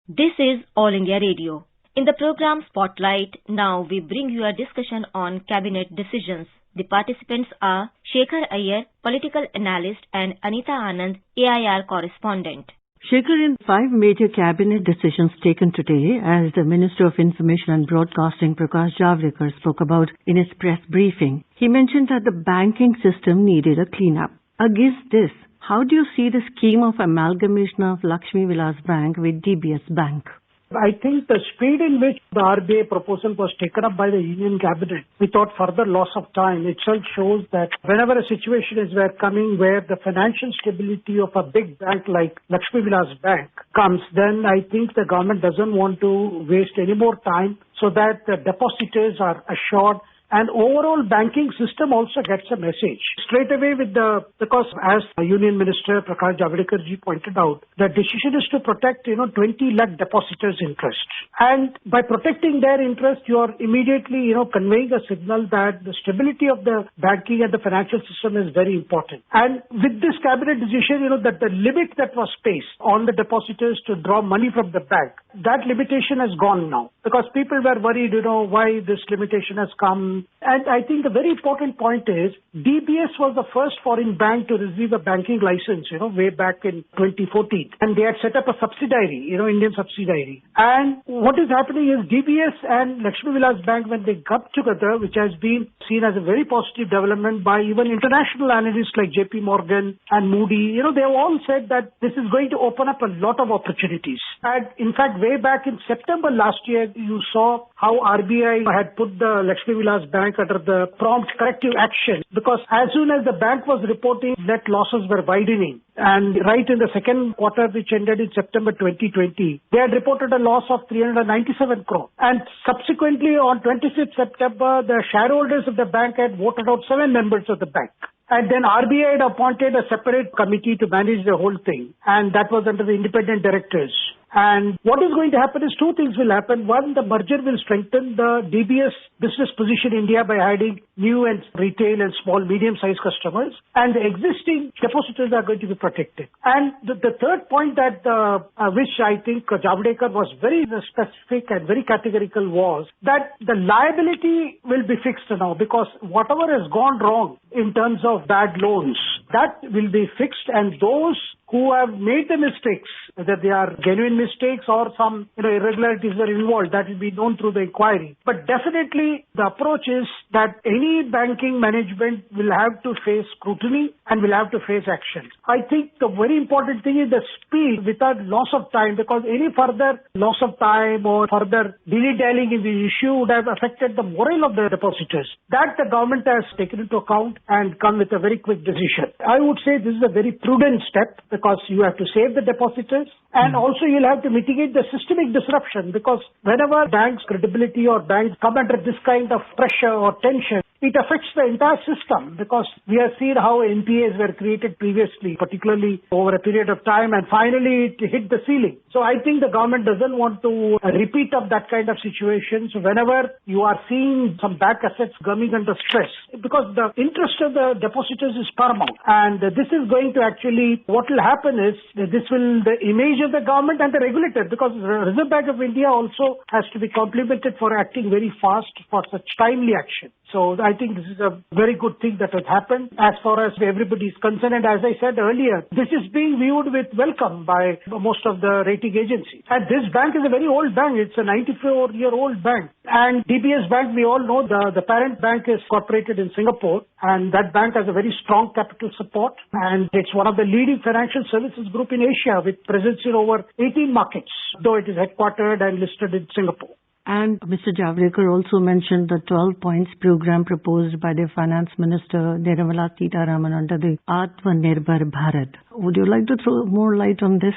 This is All India Radio. In the program Spotlight, now we bring you a discussion on cabinet decisions. The participants are Shekhar Iyer, political analyst, and Anita Anand, AIR correspondent. Shekhar, in 5 major cabinet decisions taken today, as the Minister of Information and Broadcasting Prakash Javadekar spoke about in his press briefing, he mentioned that the banking system needed a cleanup. Against this, how do you see the scheme of amalgamation of Lakshmi Bank with DBS Bank? I think the speed in which the RBI proposal was taken up by the Union Cabinet without further loss of time itself shows that whenever a situation is coming where the financial stability of a big bank like Lakshmi Bank comes, then I think the government doesn't want to waste any more time so that the depositors are assured and overall banking system also gets a message. Straight away because as Union Minister Prakash Javadekar ji pointed out, the decision is to protect, 20 lakh depositors' interest. And by protecting their interest, you are immediately, conveying a signal that the stability of the banking and the financial system is very important. And with this cabinet decision, that the limit that was placed on the depositors to draw money from the bank, that limitation has gone now. Because people were worried, why this limitation has come. And I think the very important point is DBS was the first foreign bank to receive a banking license, way back in 2014. And they had set up a subsidiary, Indian subsidiary. And what is happening is DBS and Lakshmi Bank, when they got together, which has been seen as a very positive development by even international analysts like JP Morgan and Moody, they have all said that this is going to open up a lot of opportunities. And in fact, way back in September last year, you saw how RBI had put the Lakshmi Bank under the prompt corrective action because as soon as the bank was reporting net losses were widening and right in the second quarter which ended in September 2020, they had reported a loss of 397 crore. And subsequently on 25th September, the shareholders of the bank had voted out 7 members of the bank. And then RBI had appointed a separate committee to manage the whole thing. And that was under the independent directors. And what is going to happen is 2 things will happen. One, the merger will strengthen the DBS business position in India by adding new and retail and small, medium-sized customers. And the existing depositors are going to be protected. And the third point that which I think Javadekar was very specific and very categorical was that the liability will be fixed now because whatever has gone wrong in terms of bad loans, that will be fixed and those who have made the mistakes, whether they are genuine mistakes or some irregularities were involved, that will be known through the inquiry. But definitely the approach is that any banking management will have to face scrutiny and will have to face action. I think the very important thing is the speed without loss of time because any further loss of time or further dilly-dallying in the issue would have affected the morale of the depositors. That the government has taken into account and come with a very quick decision. I would say this is a very prudent step because you have to save the depositors and also you'll have to mitigate the systemic disruption because whenever banks' credibility or banks come under this kind of pressure or tension, it affects the entire system because we have seen how NPAs were created previously, particularly over a period of time and finally it hit the ceiling. So I think the government doesn't want to repeat of that kind of situation. So whenever you are seeing some bank assets coming under stress, because the interest of the depositors is paramount and this is going to actually, what will happen is this will the image of the government and the regulator because the Reserve Bank of India also has to be complimented for acting very fast for such timely action. So I think this is a very good thing that has happened as far as everybody is concerned. And as I said earlier, this is being viewed with welcome by most of the rating agencies. And this bank is a very old bank. It's a 94-year-old bank. And DBS Bank, we all know the parent bank is incorporated in Singapore. And that bank has a very strong capital support. And it's one of the leading financial services group in Asia with presence in over 18 markets, though it is headquartered and listed in Singapore. And Mr. Javadekar also mentioned the 12 points program proposed by the Finance Minister Nirmala Sitharaman under the Atmanirbhar Bharat. Would you like to throw more light on this?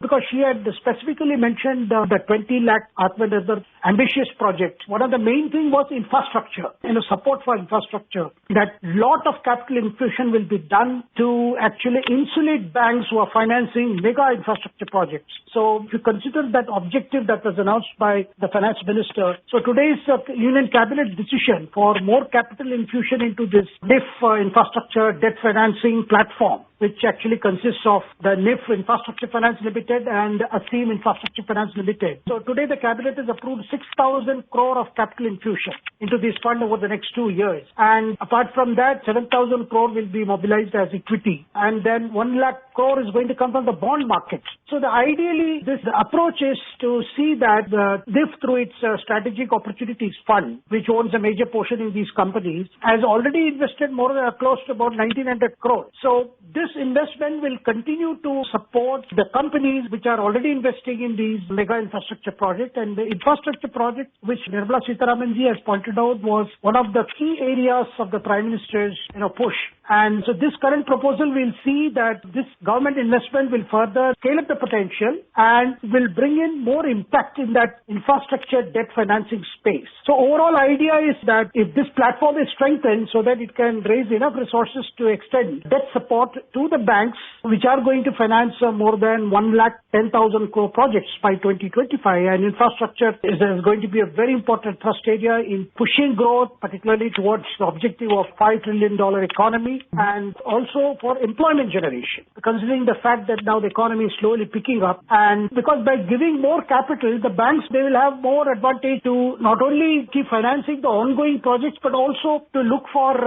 Because she had specifically mentioned the 20 lakh Atmanirbhar ambitious project. One of the main thing was infrastructure, support for infrastructure. That lot of capital infusion will be done to actually insulate banks who are financing mega infrastructure projects. So if you consider that objective that was announced by the Finance Minister, so today's Union Cabinet decision for more capital infusion into this DIF infrastructure debt financing platform which actually consists of the NIF Infrastructure Finance Limited and ASEEM Infrastructure Finance Limited. So today the cabinet has approved 6,000 crore of capital infusion into this fund over the next 2 years. And apart from that, 7,000 crore will be mobilized as equity. And then 1 lakh crore is going to come from the bond market. So ideally, this approach is to see that the NIF through its Strategic Opportunities Fund, which owns a major portion in these companies, has already invested more than close to about 1,900 crore. So this investment will continue to support the companies which are already investing in these mega infrastructure projects. And the infrastructure project, which Nirmala Sitharaman ji has pointed out, was one of the key areas of the Prime Minister's push. And so this current proposal will see that this government investment will further scale up the potential and will bring in more impact in that infrastructure debt financing space. So overall idea is that if this platform is strengthened so that it can raise enough resources to extend debt support to the banks, which are going to finance more than 1,10,000 crore projects by 2025, and infrastructure is going to be a very important thrust area in pushing growth, particularly towards the objective of $5 trillion economy, and also for employment generation, considering the fact that now the economy is slowly picking up. And because by giving more capital, the banks, they will have more advantage to not only keep financing the ongoing projects, but also to look for,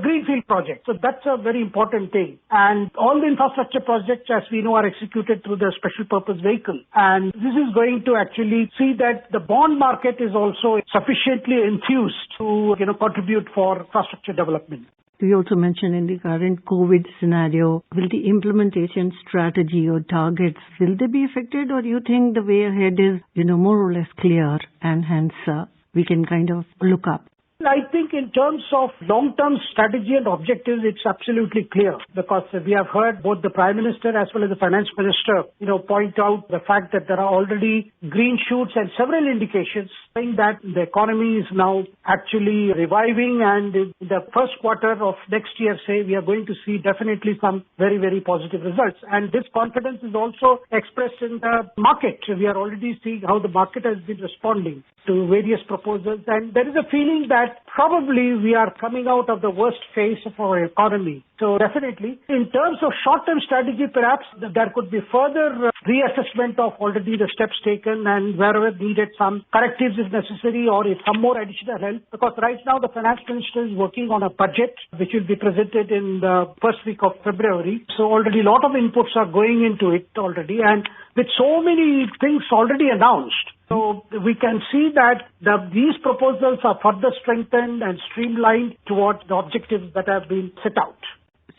greenfield projects. So that's a very important thing. And all the infrastructure projects, as we know, are executed through the special purpose vehicle. And this is going to actually see that the bond market is also sufficiently enthused to, contribute for infrastructure development. You also mentioned in the current COVID scenario, will the implementation strategy or targets, will they be affected, or do you think the way ahead is, more or less clear and hence we can kind of look up? I think in terms of long-term strategy and objectives, it's absolutely clear, because we have heard both the Prime Minister as well as the Finance Minister, point out the fact that there are already green shoots and several indications saying that the economy is now actually reviving, and in the first quarter of next year, we are going to see definitely some very, very positive results. And this confidence is also expressed in the market. We are already seeing how the market has been responding to various proposals, and there is a feeling that probably we are coming out of the worst phase of our economy. So definitely, in terms of short-term strategy, perhaps there could be further reassessment of already the steps taken, and wherever needed, some correctives if necessary, or if some more additional help. Because right now the Finance Minister is working on a budget which will be presented in the first week of February. So already a lot of inputs are going into it already, and with so many things already announced, so we can see that these proposals are further strengthened and streamlined towards the objectives that have been set out.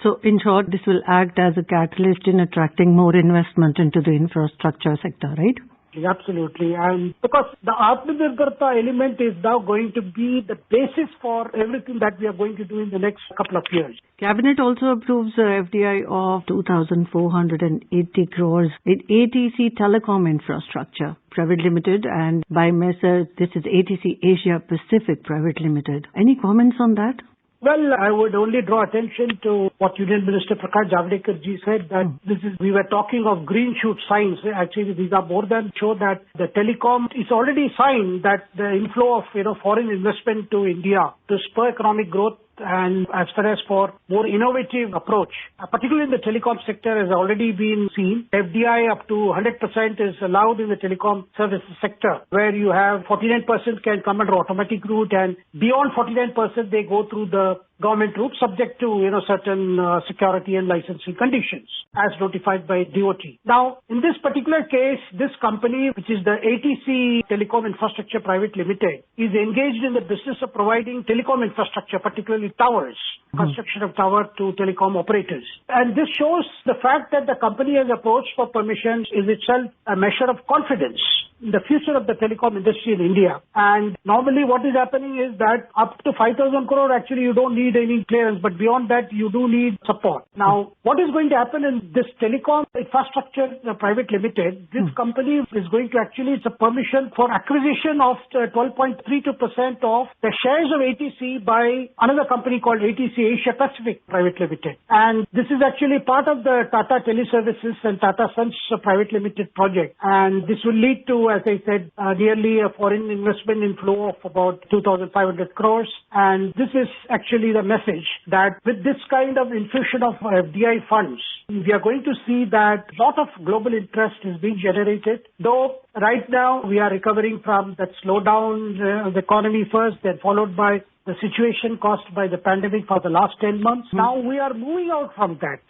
So in short, this will act as a catalyst in attracting more investment into the infrastructure sector, right? Absolutely. And because the Atmanirbharta element is now going to be the basis for everything that we are going to do in the next couple of years. Cabinet also approves a FDI of 2,480 crores in ATC Telecom Infrastructure Private Limited, and by Messer, this is ATC Asia Pacific Private Limited. Any comments on that? Well, I would only draw attention to what Union Minister Prakash Javadekar ji said, that we were talking of green shoot signs. Actually, these are more than show that the telecom is already signed that the inflow of, foreign investment to India to spur economic growth, and as far as for more innovative approach, particularly in the telecom sector, has already been seen. FDI up to 100% is allowed in the telecom services sector, where you have 49% can come under automatic route, and beyond 49% they go through the government route, subject to certain security and licensing conditions as notified by DOT. Now, in this particular case, this company, which is the ATC Telecom Infrastructure Private Limited, is engaged in the business of providing telecom infrastructure, particularly towers, construction of tower to telecom operators. And this shows the fact that the company has approached for permissions is itself a measure of confidence in the future of the telecom industry in India. And normally what is happening is that up to 5,000 crore, actually you don't need any clearance, but beyond that you do need support. Now, what is going to happen in this telecom infrastructure private limited, this company is going to actually, it's a permission for acquisition of 12.32% of the shares of ATC by another company called ATC Asia Pacific Private Limited. And this is actually part of the Tata Teleservices and Tata Sons Private Limited project. And this will lead to as I said, nearly a foreign investment inflow of about 2,500 crores. And this is actually the message that with this kind of infusion of FDI funds, we are going to see that a lot of global interest is being generated. Though right now we are recovering from that slowdown of the economy first, then followed by the situation caused by the pandemic for the last 10 months. Now we are moving out from that.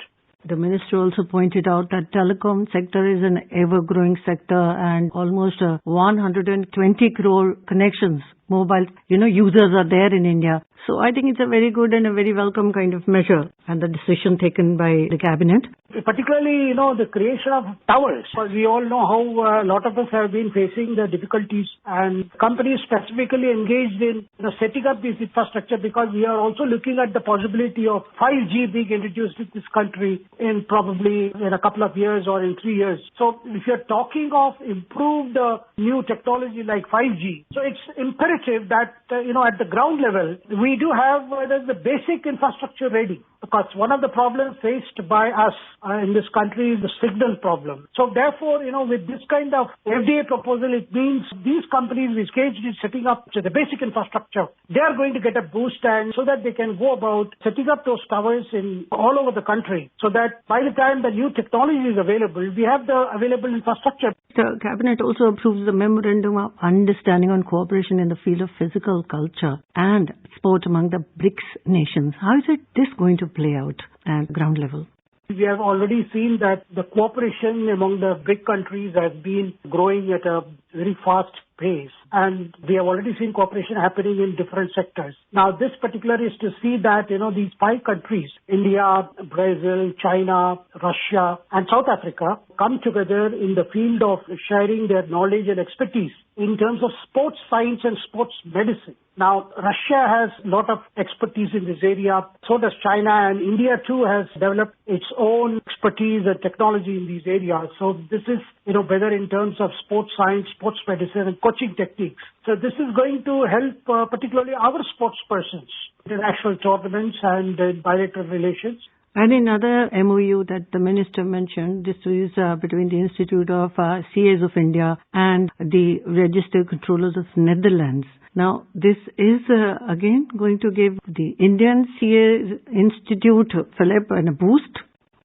The minister also pointed out that telecom sector is an ever-growing sector and almost 120 crore connections, mobile, users are there in India. So I think it's a very good and a very welcome kind of measure and the decision taken by the cabinet. Particularly, the creation of towers. We all know how a lot of us have been facing the difficulties, and companies specifically engaged in setting up this infrastructure, because we are also looking at the possibility of 5G being introduced in this country in probably in a couple of years or in 3 years. So if you're talking of improved new technology like 5G, so it's imperative that, at the ground level, we do have the basic infrastructure ready. Because one of the problems faced by us in this country is the signal problem. So therefore, with this kind of FDA proposal, it means these companies which engaged in setting up the basic infrastructure, they are going to get a boost, and so that they can go about setting up those towers in all over the country, so that by the time the new technology is available, we have the available infrastructure. The cabinet also approves the memorandum of understanding on cooperation in the field of physical culture and sport among the BRICS nations. How is this going to play out at ground level? We have already seen that the cooperation among the BRIC countries has been growing at a very fast pace, and we have already seen cooperation happening in different sectors. Now, this particular is to see that, these 5 countries, India, Brazil, China, Russia, and South Africa, come together in the field of sharing their knowledge and expertise in terms of sports science and sports medicine. Now, Russia has a lot of expertise in this area. So does China, and India too has developed its own expertise and technology in these areas. So this is, whether in terms of sports science, sports medicine, and coaching techniques. So this is going to help particularly our sports persons, international tournaments and bilateral relations. And another MOU that the minister mentioned, this is between the Institute of CAs of India and the Registered Controllers of Netherlands. Now, this is again going to give the Indian CA Institute, Philip, a boost.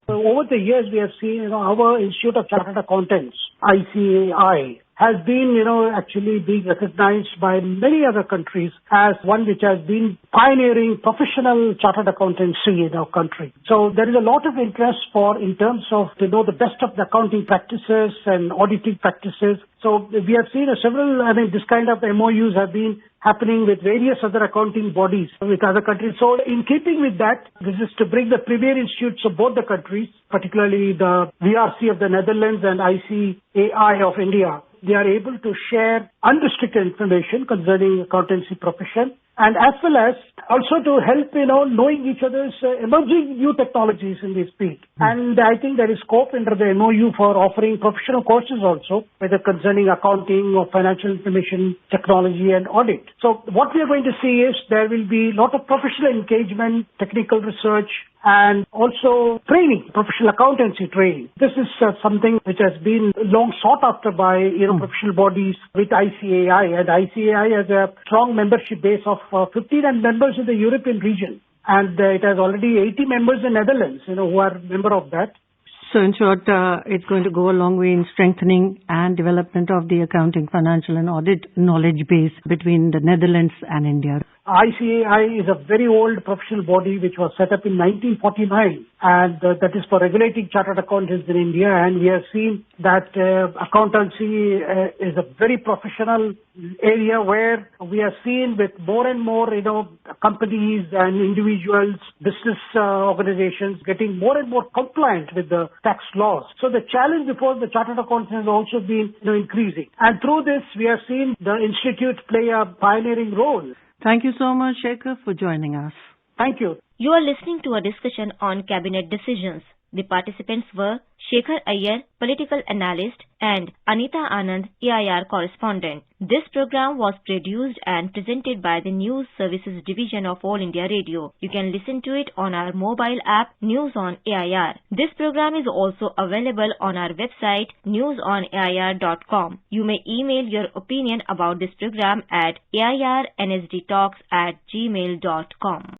Over the years, we have seen our Institute of Chartered Accountants, ICAI, has been, actually being recognized by many other countries as one which has been pioneering professional chartered accountancy in our country. So there is a lot of interest in terms of to know the best of the accounting practices and auditing practices. So we have seen this kind of MOUs have been happening with various other accounting bodies with other countries. So in keeping with that, this is to bring the premier institutes of both the countries, particularly the VRC of the Netherlands and ICAI of India. They are able to share unrestricted information concerning accountancy profession, and as well as also to help, knowing each other's emerging new technologies in this field. And I think there is scope under the MOU for offering professional courses also, whether concerning accounting or financial information technology and audit. So what we are going to see is there will be a lot of professional engagement, technical research, and also training, professional accountancy training. This is something which has been long sought after by professional bodies with ICAI, and ICAI has a strong membership base of 15 members in the European region, and it has already 80 members in Netherlands, who are member of that. So in short, it's going to go a long way in strengthening and development of the accounting, financial and audit knowledge base between the Netherlands and India. ICAI is a very old professional body which was set up in 1949, and that is for regulating chartered accountants in India. And we have seen that accountancy is a very professional area where we have seen with more and more, companies and individuals, business organizations getting more and more compliant with the tax laws. So the challenge before the chartered accountants has also been increasing. And through this, we have seen the institute play a pioneering role. Thank you so much, Shekhar, for joining us. Thank you. You are listening to a discussion on cabinet decisions. The participants were Shekhar Iyer, political analyst, and Anita Anand, AIR correspondent. This program was produced and presented by the News Services Division of All India Radio. You can listen to it on our mobile app News on AIR. This program is also available on our website newsonair.com. You may email your opinion about this program at airnsdtalks@gmail.com.